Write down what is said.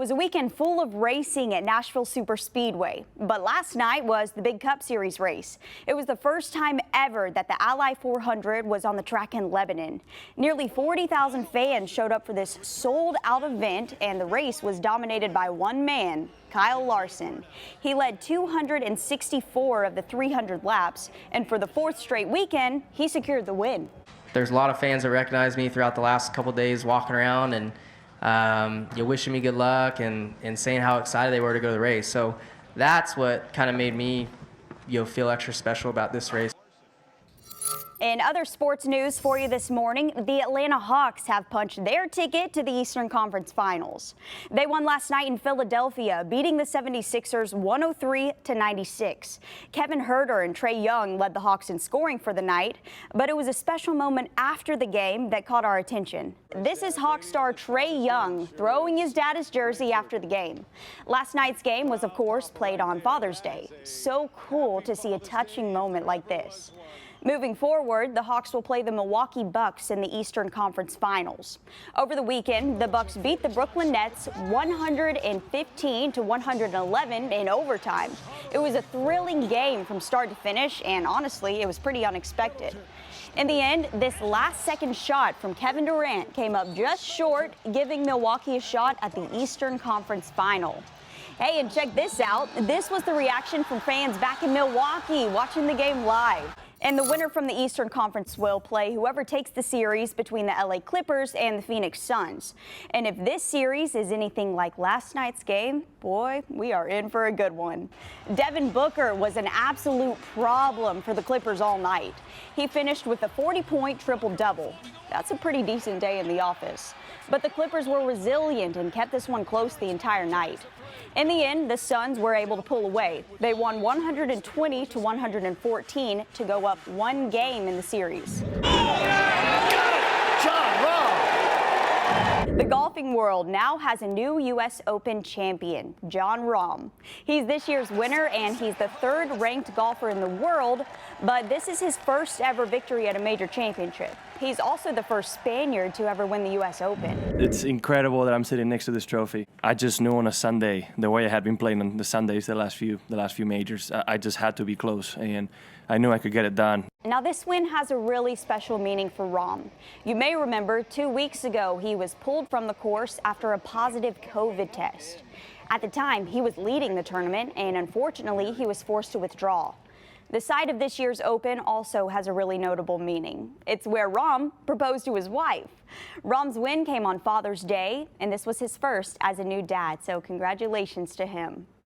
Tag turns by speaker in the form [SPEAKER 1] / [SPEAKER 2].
[SPEAKER 1] was a weekend full of racing at Nashville Superspeedway, but last night was the big Cup Series race. It was the first time ever that the Ally 400 was on the track in Lebanon. Nearly 40,000 fans showed up for this sold-out event, and the race was dominated by one man, Kyle Larson. He led 264 of the 300 laps, and for the fourth straight weekend, he secured the win.
[SPEAKER 2] There's a lot of fans that recognize me throughout the last couple days walking around and wishing me good luck and saying how excited they were to go to the race. So that's what kind of made me feel extra special about this race.
[SPEAKER 1] In other sports news for you this morning, the Atlanta Hawks have punched their ticket to the Eastern Conference Finals. They won last night in Philadelphia, beating the 76ers 103-96. Kevin Huerter and TRAE Young led the Hawks in scoring for the night, but it was a special moment after the game that caught our attention. This is Hawk star TRAE Young throwing his dad's jersey after the game. Last night's game was, of course, played on Father's Day. So cool to see a touching moment like this. Moving forward, the Hawks will play the Milwaukee Bucks in the Eastern Conference Finals. Over the weekend, the Bucks beat the Brooklyn Nets 115-111 in overtime. It was a thrilling game from start to finish, and honestly, it was pretty unexpected. In the end, this last-second shot from Kevin Durant came up just short, giving Milwaukee a shot at the Eastern Conference Final. Hey, and check this out. This was the reaction from fans back in Milwaukee watching the game live. And the winner from the Eastern Conference will play whoever takes the series between the LA Clippers and the Phoenix Suns. And if this series is anything like last night's game, boy, we are in for a good one. Devin Booker was an absolute problem for the Clippers all night. He finished with a 40-point triple-double. That's a pretty decent day in the office. But the Clippers were resilient and kept this one close the entire night. In the end, the Suns were able to pull away. They won 120-114 to go up one game in the series.
[SPEAKER 3] Jon Rahm.
[SPEAKER 1] The golfing world now has a new U.S. Open champion, Jon Rahm. He's this year's winner, and he's the third-ranked golfer in the world, but this is his first ever victory at a major championship. He's also the first Spaniard to ever win the U.S. Open.
[SPEAKER 4] It's incredible that I'm sitting next to this trophy. I just knew on a Sunday, the way I had been playing on the Sundays the last few majors, I just had to be close, and I knew I could get it done.
[SPEAKER 1] Now, this win has a really special meaning for Rahm. You may remember 2 weeks ago, he was pulled from the course after a positive COVID test. At the time, he was leading the tournament, and unfortunately, he was forced to withdraw. The site of this year's Open also has a really notable meaning. It's where Rahm proposed to his wife. Rahm's win came on Father's Day, and this was his first as a new dad, so congratulations to him.